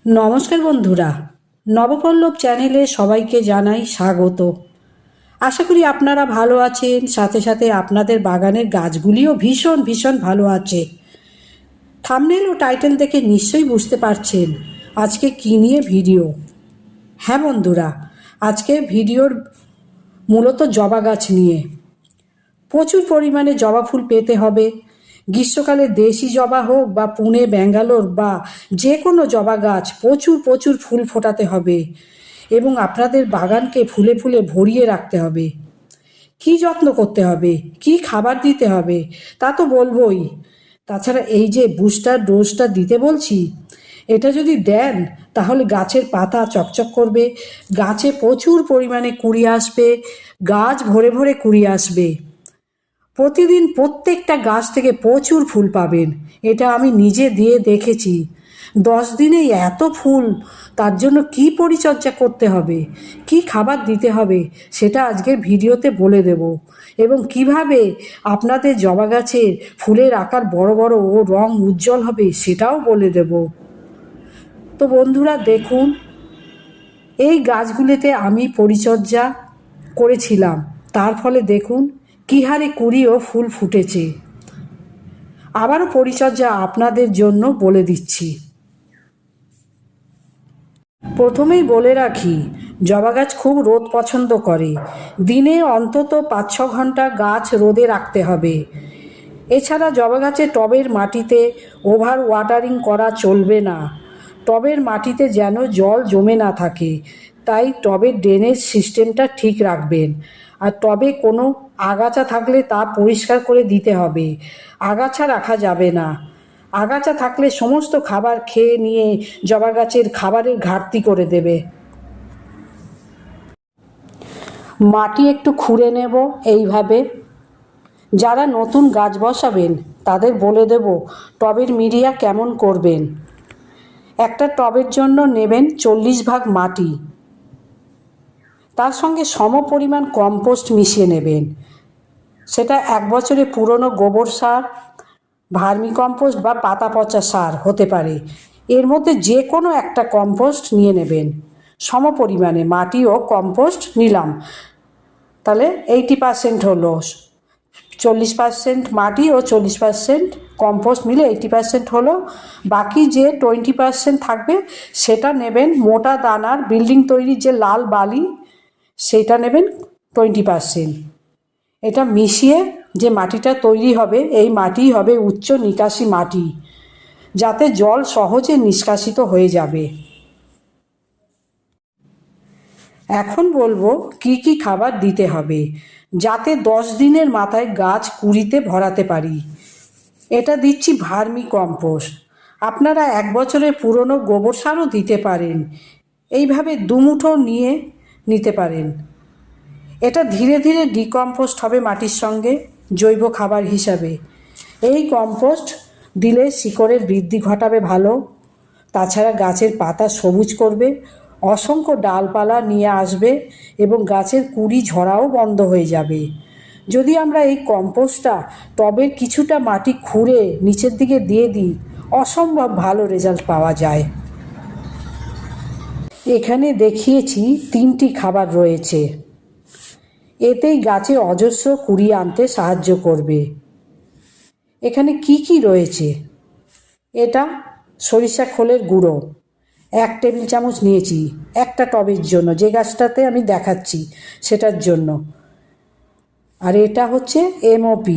নমস্কার বন্ধুরা, নবপল্লব চ্যানেলে সবাইকে জানাই স্বাগত। আশা করি আপনারা ভালো আছেন, সাথে সাথে আপনাদের বাগানের গাছগুলিও ভীষণ ভীষণ ভালো আছে। থাম্বনেল ও টাইটেল দেখে নিশ্চয়ই বুঝতে পারছেন আজকে কী নিয়ে ভিডিও। হ্যাঁ বন্ধুরা, আজকে ভিডিওর মূলত জবা গাছ নিয়ে। প্রচুর পরিমাণে জবা ফুল পেতে হবে। গ্রীষ্মকালে দেশি জবা হোক বা পুনে ব্যাঙ্গালোর বা যে কোনো জবা গাছ প্রচুর প্রচুর ফুল ফোটাতে হবে এবং আপনাদের বাগানকে ফুলে ফুলে ভরিয়ে রাখতে হবে। কি যত্ন করতে হবে, কি খাবার দিতে হবে তা তো বলবোই। তাছাড়া এই যে বুস্টার ডোজটা দিতে বলছি, এটা যদি দেন তাহলে গাছের পাতা চকচক করবে, গাছে প্রচুর পরিমাণে কুড়ি আসবে, গাছ ভরে ভরে কুড়ি আসবে। প্রতিদিন প্রত্যেকটা গাছ থেকে প্রচুর ফুল পাবেন, এটা আমি নিজে দিয়ে দেখেছি। 10 দিনেই এত ফুল, তার জন্য কি পরিচর্যা করতে হবে, কি খাবার দিতে হবে সেটা আজকের ভিডিওতে বলে দেব, এবং কিভাবে আপনাদের জবা গাছের ফুলের আকার বড় বড় ও রং উজ্জ্বল হবে সেটাও বলে দেব। তো বন্ধুরা দেখুন, এই গাছগুলিতে আমি পরিচর্যা করেছিলাম, তার ফলে দেখুন কী হারে কুড়ি ও ফুল ফুটেছে। আবারও পরিচর্যা আপনাদের জন্য বলে দিচ্ছি। প্রথমেই বলে রাখি, জবা গাছ খুব রোদ পছন্দ করে। দিনে অন্তত 5-6 ঘন্টা গাছ রোদে রাখতে হবে। এছাড়া জবা গাছের টবের মাটিতে ওভার ওয়াটারিং করা চলবে না। টবের মাটিতে যেন জল জমে না থাকে, তাই টবের ড্রেনেজ সিস্টেমটা ঠিক রাখবেন। আর টবে কোনো আগাছা থাকলে তা পরিষ্কার করে দিতে হবে। আগাছা রাখা যাবে না। আগাছা থাকলে সমস্ত খাবার খেয়ে নিয়ে জবা গাছের খাবারের ঘাটতি করে দেবে। মাটি একটু খুঁড়ে নেব এইভাবে। যারা নতুন গাছ বসাবেন তাদের বলে দেব টবের মিডিয়া কেমন করবেন। একটা টবের জন্য নেবেন 40 ভাগ মাটি, তার সঙ্গে সম পরিমাণ কম্পোস্ট মিশিয়ে নেবেন। সেটা 1 বছরে পুরনো গোবর সার, ভার্মি কম্পোস্ট বা পাতা পচা সার হতে পারে। এর মধ্যে যে কোনো একটা কম্পোস্ট নিয়ে নেবেন। সম পরিমাণে মাটি ও কম্পোস্ট নিলাম, তাহলে 80% হলো। 40% মাটি ও 40% কম্পোস্ট মিলে 80% হলো। বাকি যে 20% থাকবে সেটা নেবেন মোটা দানার বিল্ডিং তৈরির যে লাল বালি, সেটা নেবেন 20%। এটা মিশিয়ে যে মাটিটা তৈরি হবে, এই মাটি হবে উচ্চ নিকাশি মাটি, যাতে জল সহজে নিষ্কাশিত হয়ে যাবে। এখন বলবো কি কি খাবার দিতে হবে যাতে 10 দিনের মাথায় গাছ কুড়িতে ভরাতে পারি। এটা দিচ্ছি ভার্মি কম্পোস্ট। আপনারা 1 বছরের পুরনো গোবর সারও দিতে পারেন। এইভাবে 2 মুঠো নিয়ে নিতে পারেন। এটা ধীরে ধীরে ডিকম্পোস্ট হবে মাটির সঙ্গে জৈব খাবার হিসাবে। এই কম্পোস্ট দিলে শিকড়ের বৃদ্ধি ঘটাবে ভালো। তাছাড়া গাছের পাতা সবুজ করবে, অসংখ্য ডালপালা নিয়ে আসবে এবং গাছের কুড়ি ঝরাও বন্ধ হয়ে যাবে। যদি আমরা এই কম্পোস্টটা টবের কিছুটা মাটি খুঁড়ে নিচের দিকে দিয়ে দিই, অসম্ভব ভালো রেজাল্ট পাওয়া যায়। এখানে দেখিয়েছি 3টি খাবার রয়েছে, এতেই গাছে অজস্র কুড়ি আনতে সাহায্য করবে। এখানে কি কি রয়েছে? এটা সরিষা খোলের গুঁড়ো 1 টেবিল চামচ নিয়েছি একটা টবের জন্য, যে গাছটাতে আমি দেখাচ্ছি সেটার জন্য। আর এটা হচ্ছে MOP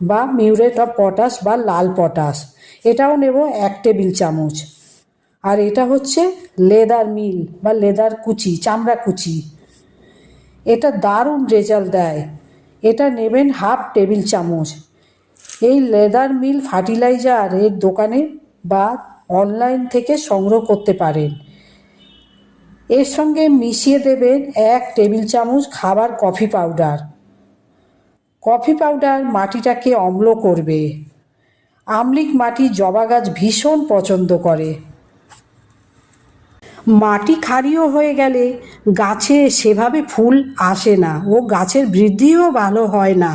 বা মিউরেট অফ পটাশ বা লাল পটাশ, এটাও নেব 1 টেবিল চামচ। আর এটা হচ্ছে লেদার মিল বা লেদার কুচি, চামড়া কুচি, এটা দারুণ রেজাল্ট দেয়। এটা নেবেন 1/2 টেবিল চামচ। এই লেদার মিল ফার্টিলাইজার এর দোকানে বা অনলাইন থেকে সংগ্রহ করতে পারেন। এর সঙ্গে মিশিয়ে দেবেন 1 টেবিল চামচ খাবার কফি পাউডার। কফি পাউডার মাটিটাকে অম্ল করবে। আম্লিক মাটি জবা গাছ ভীষণ পছন্দ করে। মাটি ক্ষারীয় হয়ে গেলে গাছে সেভাবে ফুল আসে না ও গাছের বৃদ্ধিও ভালো হয় না।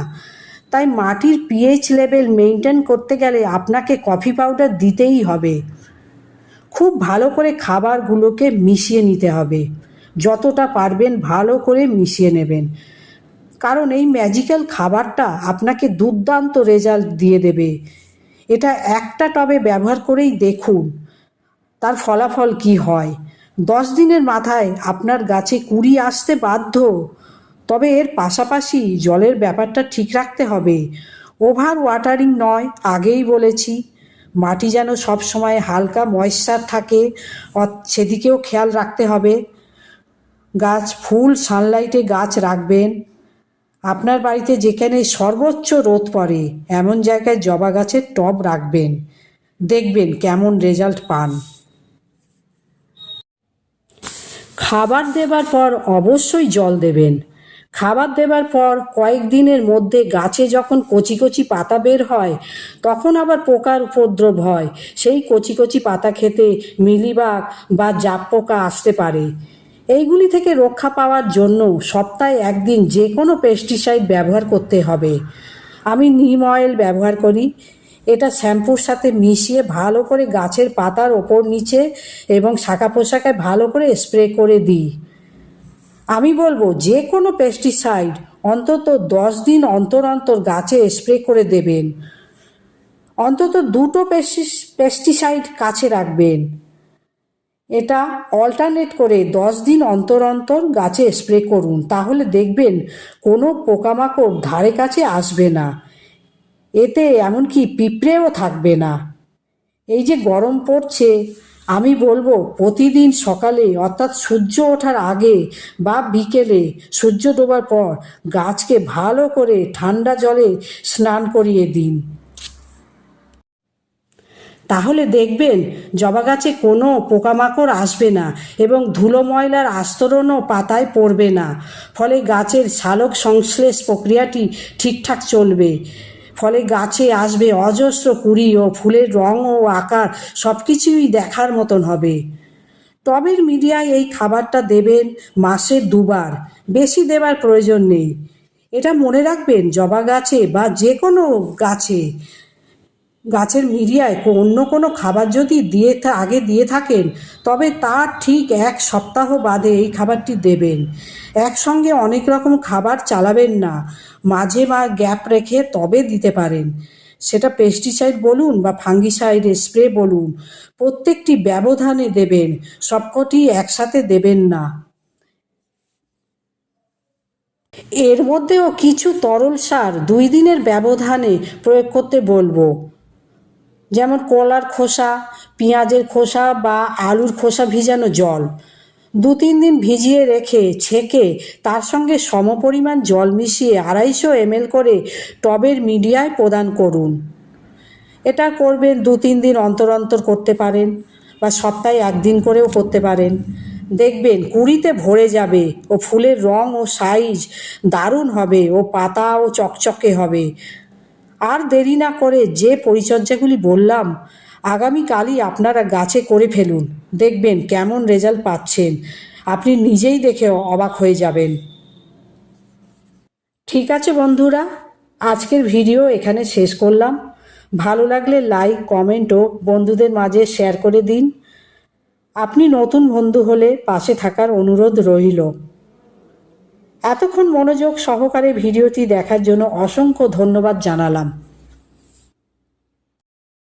তাই মাটির pH লেভেল মেনটেন করতে গেলে আপনাকে কফি পাউডার দিতেই হবে। খুব ভালো করে খাবারগুলোকে মিশিয়ে নিতে হবে, যতটা পারবেন ভালো করে মিশিয়ে নেবেন, কারণ এই ম্যাজিক্যাল খাবারটা আপনাকে দুর্দান্ত রেজাল্ট দিয়ে দেবে। এটা একটা টবে ব্যবহার করেই দেখুন তার ফলাফল কি হয়। 10 দিনের মাথায় আপনার গাছে কুঁড়ি আসতে বাধ্য। তবে এর পাশাপাশি জলের ব্যাপারটা ঠিক রাখতে হবে। ওভার ওয়াটারিং নয়, আগেই বলেছি। মাটি যেন সবসময় হালকা ময়েশ্চার থাকে, সেদিকেও খেয়াল রাখতে হবে। গাছ ফুল সানলাইটে গাছ রাখবেন। আপনার বাড়িতে যেখানে সর্বোচ্চ রোদ পড়ে এমন জায়গায় জবা গাছের টব রাখবেন, দেখবেন কেমন রেজাল্ট পান। খাবার দেবার পর অবশ্যই জল দেবেন। খাবার দেবার পর কয়েকদিনের মধ্যে গাছে যখন কচি কচি পাতা বের হয় তখন আবার পোকার উপদ্রব হয়। সেই কচি কচি পাতা খেতে মিলিবাগ বা জাপ পোকা আসতে পারে। এইগুলি থেকে রক্ষা পাওয়ার জন্য সপ্তাহে একদিন যে কোনো পেস্টিসাইড ব্যবহার করতে হবে। আমি নিম অয়েল ব্যবহার করি। এটা শ্যাম্পুর সাথে মিশিয়ে ভালো করে গাছের পাতার ওপর নিচে এবং শাখা পোশাকায় ভালো করে স্প্রে করে দিই। আমি বলবো যে কোনো পেস্টিসাইড অন্তত 10 দিন অন্তর অন্তর গাছে স্প্রে করে দেবেন। অন্তত 2টো পেস্টিসাইড কাছে রাখবেন। এটা অল্টারনেট করে 10 দিন অন্তর অন্তর গাছে স্প্রে করুন, তাহলে দেখবেন কোনো পোকামাকড় ধারে কাছে আসবে না। এতে এমনকি পিঁপড়েও থাকবে না। এই যে গরম পড়ছে, আমি বলবো প্রতিদিন সকালে অর্থাৎ সূর্য ওঠার আগে বা বিকেলে সূর্য ডোবার পর গাছকে ভালো করে ঠান্ডা জলে স্নান করিয়ে দিন। তাহলে দেখবেন জবা গাছে কোনো পোকামাকড় আসবে না এবং ধুলো ময়লার আস্তরণও পাতায় পড়বে না। ফলে গাছের সালোক সংশ্লেষ প্রক্রিয়াটি ঠিকঠাক চলবে। ফলে গাছে আসবে অজস্র কুঁড়ি ও ফুলের রং ও আকার সব কিছুই দেখার মতন হবে। টবের মিডিয়ায় এই খাবারটা দেবেন মাসে 2বার, বেশি দেবার প্রয়োজন নেই। এটা মনে রাখবেন, জবা গাছে বা যে কোনো গাছের মিডিয়ায় অন্য কোনো খাবার যদি আগে দিয়ে থাকেন তবে তার ঠিক 1 সপ্তাহ বাদে এই খাবারটি দেবেন। একসঙ্গে অনেক রকম খাবার চালাবেন না, মাঝে গ্যাপ রেখে তবে দিতে পারেন। সেটা পেস্টিসাইড বলুন বা ফাঙ্গিসাইড স্প্রে বলুন, প্রত্যেকটি ব্যবধানে দেবেন, সবকটি একসাথে দেবেন না। এর মধ্যেও কিছু তরল সার 2 দিনের ব্যবধানে প্রয়োগ করতে বলবো। যেমন কলার খোসা, পেঁয়াজের খোসা বা আলুর খোসা ভিজানো জল 2-3 দিন ভিজিয়ে রেখে ছেঁকে তার সঙ্গে সমপরিমাণ জল মিশিয়ে 250 ml করে টবের মিডিয়ায় প্রদান করুন। এটা করবেন 2-3 দিন অন্তর অন্তর করতে পারেন বা সপ্তাহে 1 দিন করেও করতে পারেন। দেখবেন কুঁড়িতে ভরে যাবে ও ফুলের রং ও সাইজ দারুণ হবে ও পাতাও চকচকে হবে। আর দেরি না করে যে পরিচর্যাগুলি বললাম আগামীকালই আপনারা গাছে করে ফেলুন, দেখবেন কেমন রেজাল্ট পাচ্ছেন। আপনি নিজেই দেখে অবাক হয়ে যাবেন। ঠিক আছে বন্ধুরা, আজকের ভিডিও এখানে শেষ করলাম। ভালো লাগলে লাইক, কমেন্ট ও বন্ধুদের মাঝে শেয়ার করে দিন। আপনি নতুন বন্ধু হলে পাশে থাকার অনুরোধ রইল। এতক্ষণ মনোযোগ সহকারে ভিডিওটি দেখার জন্য অসংখ্য ধন্যবাদ জানালাম।